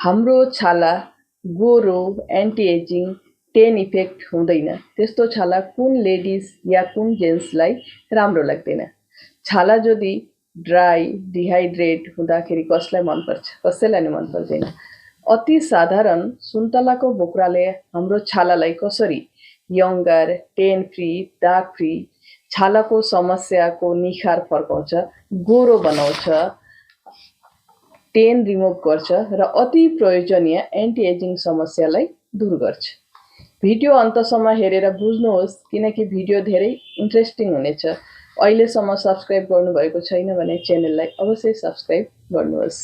हाम्रो छाला गोरो एन्टी एजिङ टेन इफेक्ट हुँदैन। त्यस्तो छाला कुन लेडिज या कुन जेन्ट्सलाई राम्रो लाग्दैन। छाला यदि ड्राई डिहाइड्रेट हुँदाखेरि कसलाई मनपर्छ, कसैलाई नि मन पर्दैन। अति साधारण सुन्तलाको बोक्राले हाम्रो छालालाई कसरी यङ्गर, टेन फ्री, दाग फ्री, छालाको समस्याको निखार फर्काउँछ, गोरो बनाउँछ, टेन रिमुभ गर्छ र अति प्रयोजनीय एन्टी एजिङ समस्यालाई दूर गर्छ। भिडियो अन्तसम्म हेरेर बुझ्नुहोस् किनकि भिडियो धेरै इन्ट्रेस्टिङ हुनेछ। अहिलेसम्म सब्स्क्राइब गर्नुभएको छैन भने च्यानललाई अवश्य सब्स्क्राइब गर्नुहोस्।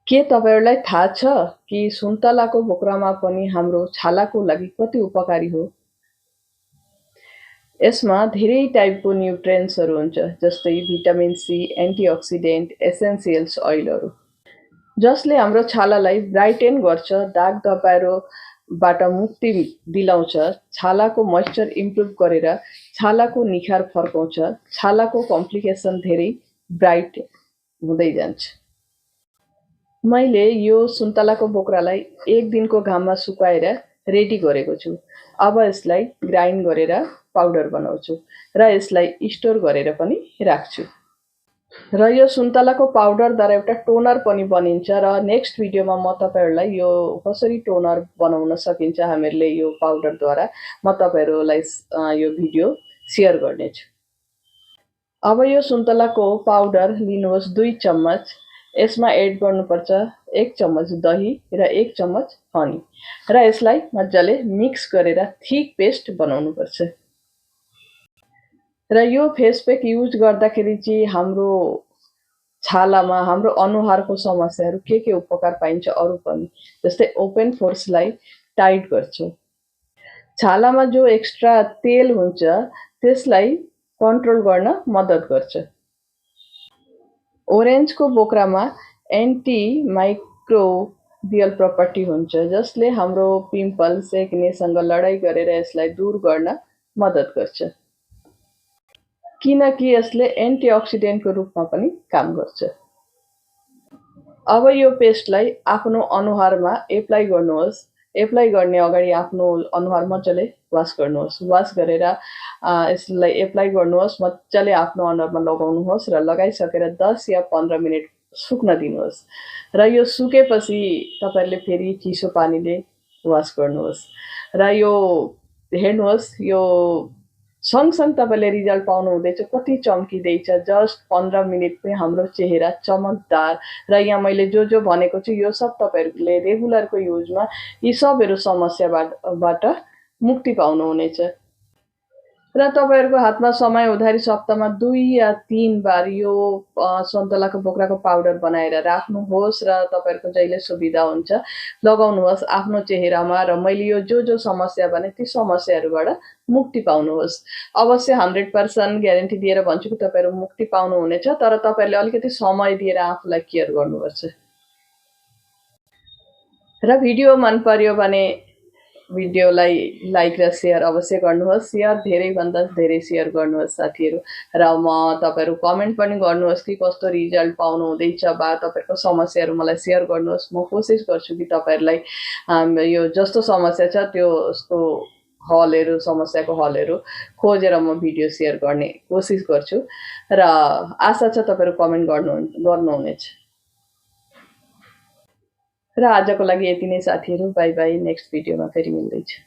के तपाईहरुलाई थाहा छ कि सुन्तलाको बोक्रामा पनि हाम्रो छालाको लागि कति उपकारी हो? यसमा धेरै टाइपको न्युट्रिएन्ट्सहरू हुन्छ, जस्तै भिटामिन सी, एन्टिअक्सिडेन्ट, एसेन्सियल्स ऑइलहरू, जसले हाम्रो छालालाई ब्राइटेन गर्छ, दाग धब्बारोबाट मुक्ति दिलाउँछ, छालाको मोइस्चर इम्प्रुभ गरेर छालाको निखार फर्काउँछ, छालाको कम्प्लिकेसन धेरै ब्राइट हुँदै जान्छ। मैले यो सुन्तलाको बोक्रालाई 1 दिनको घाममा सुकाएर रेडी गरेको छु। अब यसलाई ग्राइन्ड गरेर पाउडर बनाउँछु र यसलाई स्टोर गरेर पनि राख्छु। र यो सुन्तलाको पाउडरद्वारा एउटा टोनर पनि बनिन्छ र नेक्स्ट भिडियोमा म तपाईहरुलाई यो कसरी टोनर बनाउन सकिन्छ हामीले यो पाउडरद्वारा म तपाईहरुलाई यो भिडियो शेयर गर्नेछु। अब यो सुन्तलाको पाउडर लिनुहोस् 2 चम्मच। यसमा एड गर्नुपर्छ 1 चम्मच दही र 1 चम्मच हनी र यसलाई मजाले मिक्स गरेर थिक पेस्ट बनाउनुपर्छ। र यो फेस प्याक युज गर्दाखेरि चाहिँ हाम्रो छालामा हाम्रो अनुहारको समस्याहरू के उपकार पाइन्छ अरु पनि, जस्तै ओपन पोर्सलाई टाइट गर्छ, छालामा जो एक्स्ट्रा तेल हुन्छ त्यसलाई कन्ट्रोल गर्न मद्दत गर्छ। ओरेन्जको बोक्रामा एन्टी माइक्रोबियल प्रपर्टी हुन्छ, जसले हाम्रो पिम्पल्स एक्नेसँग लडाई गरेर यसलाई दूर गर्न मद्दत गर्छ, किनकि यसले एन्टिअक्सिडेन्टको रूपमा पनि काम गर्छ। अब यो पेस्टलाई आफ्नो अनुहारमा एप्लाई गर्नुहोस्। एप्लाई गर्ने अगाडि आफ्नो अनुहार मजाले वास गर्नुहोस्। वास गरेर यसलाई एप्लाई गर्नुहोस्, मजाले आफ्नो अनुहारमा लगाउनुहोस् र लगाइसकेर 10 या 15 मिनेट सुक्न दिनुहोस्। र यो सुकेपछि तपाईहरुले फेरि चिसो पानीले वास गर्नुहोस् र यो हेर्नुहोस्, यो सँगसँगै तपाईले रिजल्ट पाउनु हुँदैछ, कति चम्किदैछ। जस्ट 15 मिनेटमै हाम्रो चेहरा चमकदार। र यहाँ मैले जो भनेको छु यो सब तपाईहरुले रेगुलरको युजमा यी सबहरु समस्याबाट मुक्ति पाउनु हुनेछ। र तपाईहरुको हातमा समय हुँदाखेरि सप्ताहमा 2 या 3 बार यो सुन्तलाको बोक्राको पाउडर बनाएर राख्नुहोस् र तपाईहरुको जहिले सुविधा हुन्छ लगाउनुहोस् आफ्नो चेहरामा। र मैले यो जो समस्या भने ती समस्याहरुबाट मुक्ति पाउनुहोस्। अवश्य 100% ग्यारेन्टी दिएर भन्छु कि तपाईहरु मुक्ति पाउनु हुनेछ, तर तपाईहरुले अलिकति समय दिएर आफूलाई केयर गर्नुपर्छ। र भिडियो मन पर्यो भने भिडियोलाई लाइक र शेयर अवश्य गर्नुहोस्। शेयर धेरैभन्दा धेरै शेयर गर्नुहोस् साथीहरु। र तपाईहरु कमेन्ट पनि गर्नुहोस् कि कस्तो रिजल्ट पाउनु हुँदैछ बा तपाईहरुको समस्याहरु मलाई शेयर गर्नुहोस्। म कोशिश गर्छु कि तपाईहरुलाई यो जस्तो समस्या छ त्यसको हलहरु, समस्याको हलहरु खोजेर म भिडियो शेयर गर्ने कोशिश गर्छु र आशा छ तपाईहरु कमेन्ट गर्नुहुनेछ। र आजको लागि यति नै साथीहरु, बाइ बाइ। नेक्स्ट भिडियोमा फेरि मिल्दै छु।